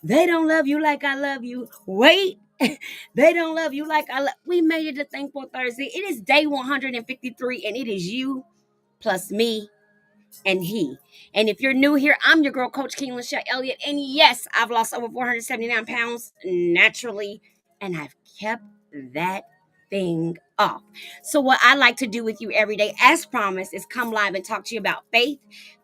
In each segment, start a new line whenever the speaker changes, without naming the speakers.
They don't love you like I love you. Wait. They don't love you like I love. We made it to Thankful Thursday. It is day 153, and it is you plus me and he. And if you're new here, I'm your girl, Coach King Lachelle Elliott. And yes, I've lost over 479 pounds naturally, and I've kept that thing off. So, what I like to do with you every day, as promised, is come live and talk to you about faith,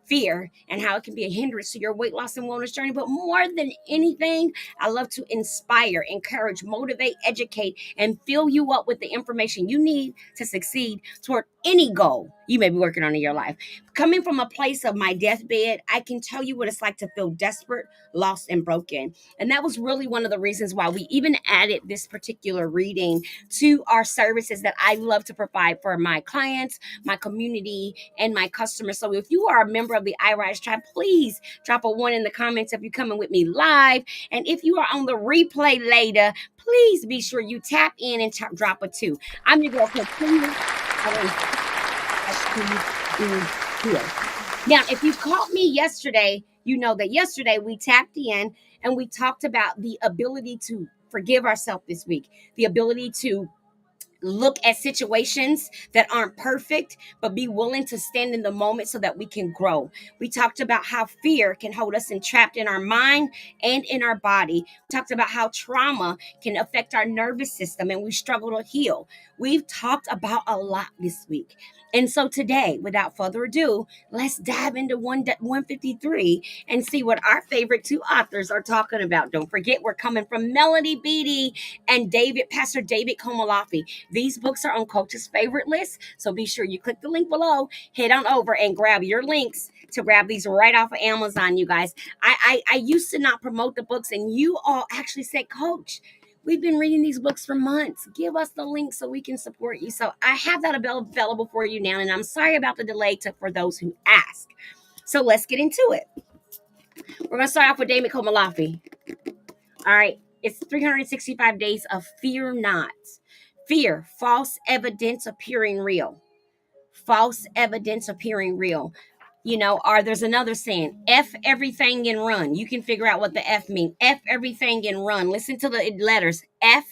fear, and how it can be a hindrance to your weight loss and wellness journey. But more than anything, I love to inspire, encourage, motivate, educate, and fill you up with the information you need to succeed toward any goal you may be working on in your life. Coming from a place of my deathbed, I can tell you what it's like to feel desperate, lost, and broken. And that was really one of the reasons why we even added this particular reading to our services that I love to provide for my clients, my community, and my customers. So if you are a member of the iRise tribe, please drop a one in the comments if you're coming with me live. And if you are on the replay later, please be sure you tap in and drop a two. I'm your girl, Continue. Here. Now, if you caught me yesterday, you know that yesterday we tapped in and we talked about the ability to forgive ourselves this week, the ability to look at situations that aren't perfect, but be willing to stand in the moment so that we can grow. We talked about how fear can hold us entrapped in our mind and in our body. We talked about how trauma can affect our nervous system and we struggle to heal. We've talked about a lot this week. And so today, without further ado, let's dive into 153 and see what our favorite two authors are talking about. Don't forget, we're coming from Melody Beatty and Pastor David Komalafi. These books are on Coach's favorite list, so be sure you click the link below, head on over and grab your links to grab these right off of Amazon, you guys. I used to not promote the books, and you all actually said, Coach, we've been reading these books for months. Give us the link so we can support you. So I have that available for you now, and I'm sorry about the delay for those who ask. So let's get into it. We're going to start off with David Komalafi. All right. It's 365 days of fear not. Fear, false evidence appearing real. False evidence appearing real. Or there's another saying, F everything and run. You can figure out what the F means. F everything and run. Listen to the letters. F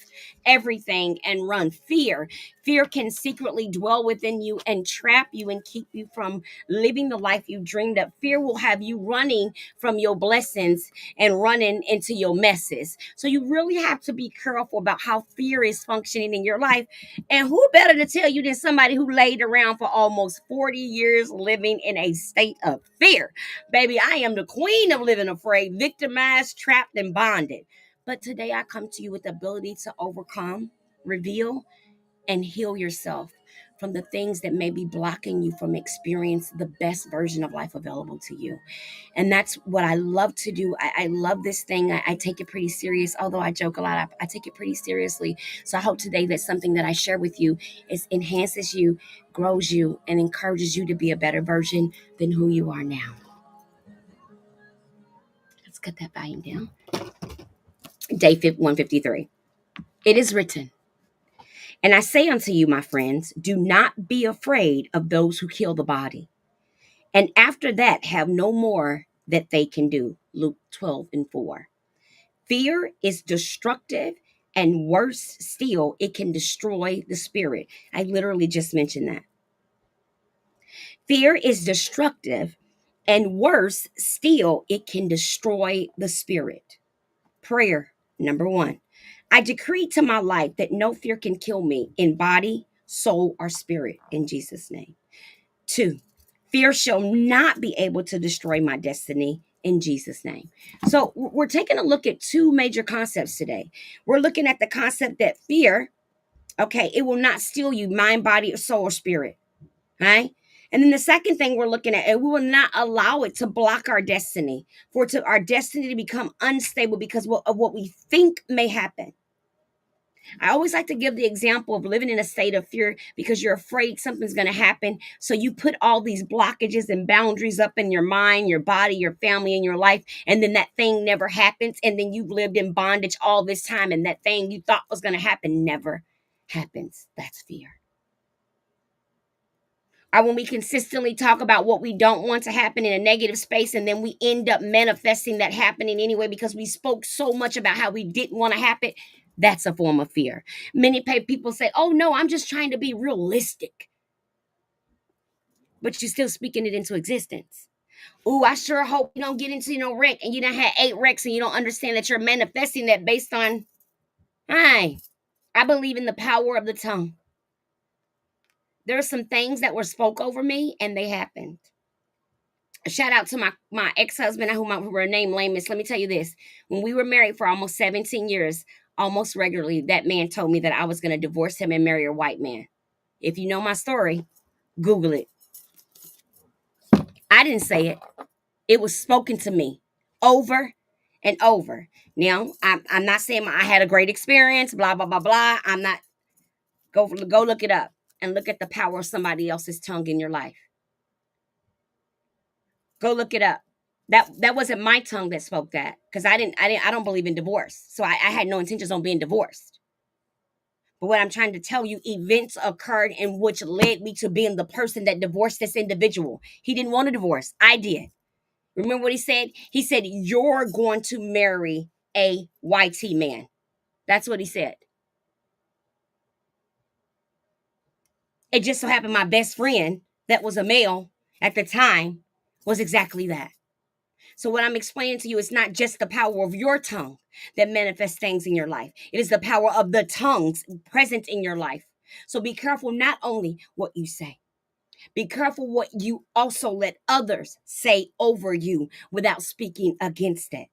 everything and run. Fear can secretly dwell within you and trap you and keep you from living the life you dreamed of. Fear will have you running from your blessings and running into your messes. So you really have to be careful about how fear is functioning in your life. And who better to tell you than somebody who laid around for almost 40 years living in a state of fear? Baby, I am the queen of living afraid, victimized, trapped, and bonded. But today I come to you with the ability to overcome, reveal, and heal yourself from the things that may be blocking you from experiencing the best version of life available to you. And that's what I love to do. I love this thing. I take it pretty serious. Although I joke a lot, I take it pretty seriously. So I hope today that something that I share with you enhances you, grows you, and encourages you to be a better version than who you are now. Let's cut that volume down. Day 153. It is written, and I say unto you, my friends, do not be afraid of those who kill the body, and after that have no more that they can do. Luke 12:4. Fear is destructive, and worse still, it can destroy the spirit. I literally just mentioned that. Fear is destructive, and worse still, it can destroy the spirit. Prayer, number one. I decree to my life that no fear can kill me in body, soul, or spirit in Jesus' name. Two, fear shall not be able to destroy my destiny in Jesus' name. So we're taking a look at two major concepts today. We're looking at the concept that fear, okay, it will not steal you, mind, body, or soul, or spirit. Right? And then the second thing we're looking at, we will not allow it to block our destiny, our destiny to become unstable because of what we think may happen. I always like to give the example of living in a state of fear because you're afraid something's going to happen. So you put all these blockages and boundaries up in your mind, your body, your family, and your life. And then that thing never happens. And then you've lived in bondage all this time. And that thing you thought was going to happen never happens. That's fear. Or when we consistently talk about what we don't want to happen in a negative space, and then we end up manifesting that happening anyway because we spoke so much about how we didn't want to happen. That's a form of fear. Many people say, oh no, I'm just trying to be realistic. But you're still speaking it into existence. Ooh, I sure hope you don't get into no wreck and you done had 8 wrecks and you don't understand that you're manifesting that based on, hi, I believe in the power of the tongue. There are some things that were spoke over me and they happened. Shout out to my ex-husband, whom I were named Lamus. Let me tell you this. When we were married for almost 17 years, almost regularly, that man told me that I was going to divorce him and marry a white man. If you know my story, Google it. I didn't say it. It was spoken to me over and over. Now, I'm not saying I had a great experience, blah, blah, blah, blah. I'm not. Go look it up and look at the power of somebody else's tongue in your life. Go look it up. That wasn't my tongue that spoke that, because I don't believe in divorce. So I had no intentions on being divorced. But what I'm trying to tell you, events occurred in which led me to being the person that divorced this individual. He didn't want a divorce. I did. Remember what he said? He said, you're going to marry a YT man. That's what he said. It just so happened my best friend, that was a male at the time, was exactly that. So what I'm explaining to you is not just the power of your tongue that manifests things in your life. It is the power of the tongues present in your life. So be careful not only what you say, be careful what you also let others say over you without speaking against it.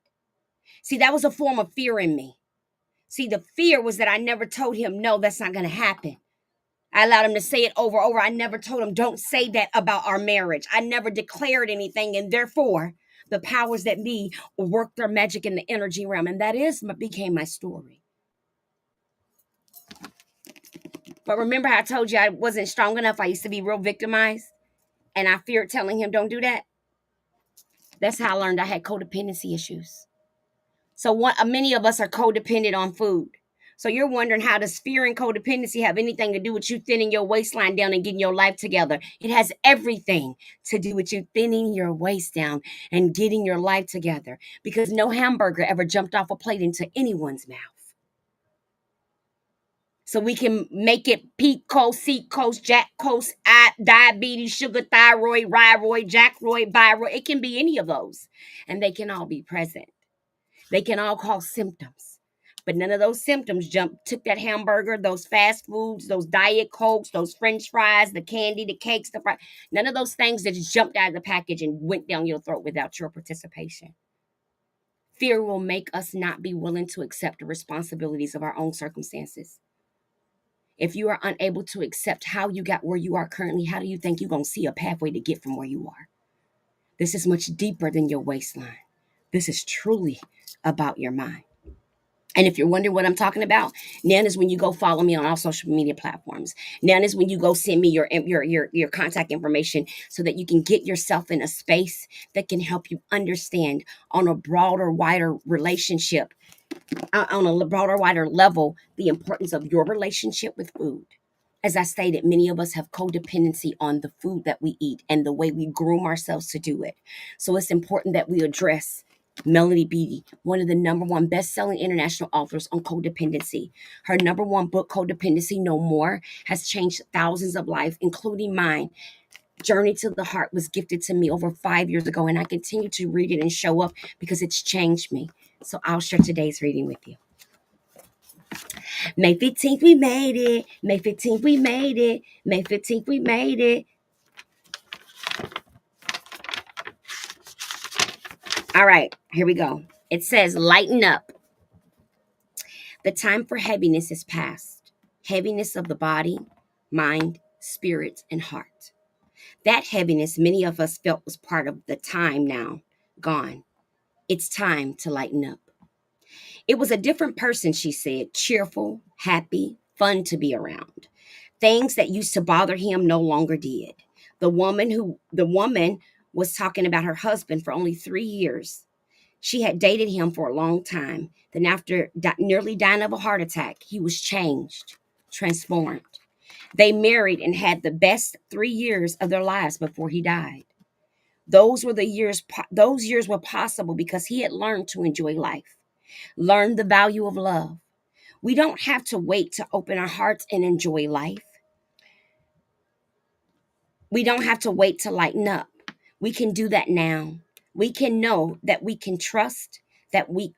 See, that was a form of fear in me. See, the fear was that I never told him, no, that's not going to happen. I allowed him to say it over and over. I never told him, don't say that about our marriage. I never declared anything. And therefore, the powers that be worked their magic in the energy realm. And that became my story. But remember how I told you I wasn't strong enough? I used to be real victimized. And I feared telling him, don't do that. That's how I learned I had codependency issues. So many of us are codependent on food. So you're wondering, how does fear and codependency have anything to do with you thinning your waistline down and getting your life together? It has everything to do with you thinning your waist down and getting your life together, because no hamburger ever jumped off a plate into anyone's mouth. So we can make it peak coast, seat coast, jack coast, diabetes, sugar, thyroid, rhyroid, jackroid, thyroid. It can be any of those, and they can all be present. They can all cause symptoms, but none of those symptoms took that hamburger, those fast foods, those diet cokes, those french fries, the candy, the cakes, the fries. None of those things that just jumped out of the package and went down your throat without your participation. Fear will make us not be willing to accept the responsibilities of our own circumstances. If you are unable to accept how you got where you are currently, how do you think you're going to see a pathway to get from where you are? This is much deeper than your waistline. This is truly about your mind. And if you're wondering what I'm talking about, now is when you go follow me on all social media platforms. Now is when you go send me your contact information so that you can get yourself in a space that can help you understand on a broader, wider relationship, on a broader, wider level, the importance of your relationship with food. As I stated, many of us have codependency on the food that we eat and the way we groom ourselves to do it. So it's important that we address Melody Beattie, one of the number one best-selling international authors on codependency. Her number one book, Codependency No More, has changed thousands of lives, including mine. Journey to the Heart was gifted to me over 5 years ago, and I continue to read it and show up because it's changed me. So I'll share today's reading with you. May 15th, we made it. May 15th, we made it. May 15th, we made it. All right, here we go. It says, lighten up. The time for heaviness is past. Heaviness of the body, mind, spirit, and heart. That heaviness many of us felt was part of the time now gone. It's time to lighten up. It was a different person, she said, cheerful, happy, fun to be around. Things that used to bother him no longer did. The woman was talking about her husband for only 3 years. She had dated him for a long time. Then after nearly dying of a heart attack, he was changed, transformed. They married and had the best 3 years of their lives before he died. Those years were possible because he had learned to enjoy life, learned the value of love. We don't have to wait to open our hearts and enjoy life. We don't have to wait to lighten up. We can do that now. We can know that we can trust that we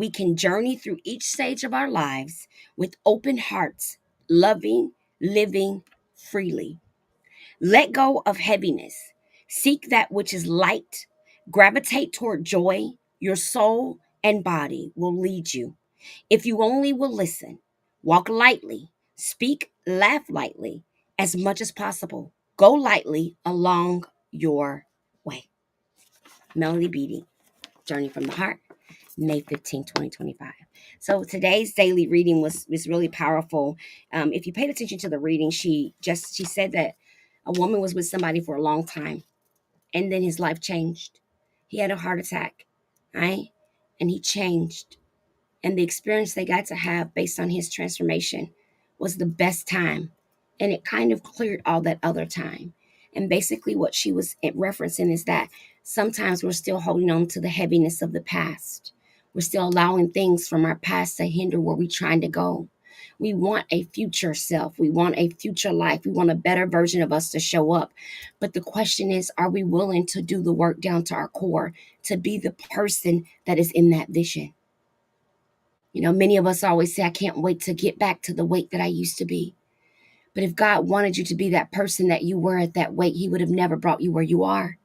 can journey through each stage of our lives with open hearts, loving, living freely. Let go of heaviness. Seek that which is light. Gravitate toward joy. Your soul and body will lead you. If you only will listen, walk lightly, speak, laugh lightly, as much as possible. Go lightly along your way. Melody Beatty, Journey from the Heart, May 15th, 2025. So today's daily reading was really powerful. If you paid attention to the reading, she said that a woman was with somebody for a long time, and then his life changed. He had a heart attack, right? And he changed. And the experience they got to have based on his transformation was the best time. And it kind of cleared all that other time. And basically, what she was referencing is that sometimes we're still holding on to the heaviness of the past. We're still allowing things from our past to hinder where we're trying to go. We want a future self. We want a future life. We want a better version of us to show up. But the question is, are we willing to do the work down to our core to be the person that is in that vision? Many of us always say, I can't wait to get back to the weight that I used to be. But if God wanted you to be that person that you were at that weight, he would have never brought you where you are.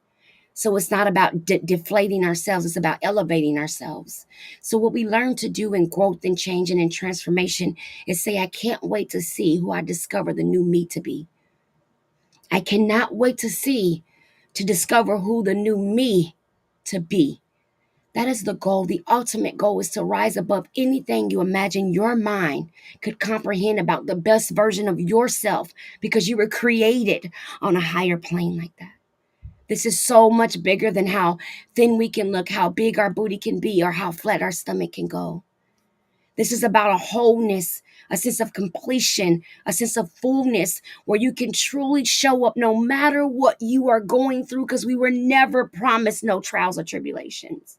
So it's not about deflating ourselves. It's about elevating ourselves. So what we learn to do in growth and change and in transformation is say, I can't wait to see who I discover the new me to be. I cannot wait to discover who the new me to be. That is the goal. The ultimate goal is to rise above anything you imagine your mind could comprehend about the best version of yourself, because you were created on a higher plane like that. This is so much bigger than how thin we can look, how big our booty can be, or how flat our stomach can go. This is about a wholeness, a sense of completion, a sense of fullness where you can truly show up no matter what you are going through, because we were never promised no trials or tribulations.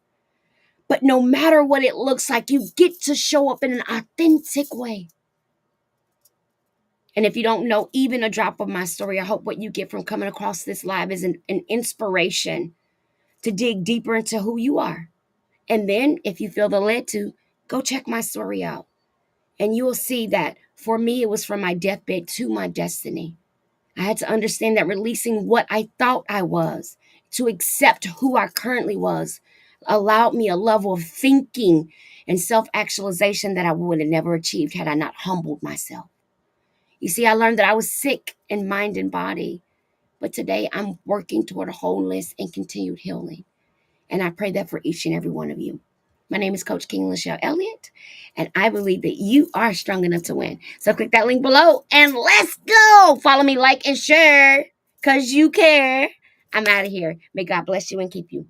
But no matter what it looks like, you get to show up in an authentic way. And if you don't know even a drop of my story, I hope what you get from coming across this live is an inspiration to dig deeper into who you are. And then if you feel the led to, go check my story out. And you will see that for me, it was from my deathbed to my destiny. I had to understand that releasing what I thought I was to accept who I currently was allowed me a level of thinking and self-actualization that I would have never achieved had I not humbled myself. You see, I learned that I was sick in mind and body, but today I'm working toward wholeness and continued healing. And I pray that for each and every one of you. My name is Coach King Lachelle Elliott, and I believe that you are strong enough to win. So click that link below and let's go. Follow me, like, and share, because you care. I'm out of here. May God bless you and keep you.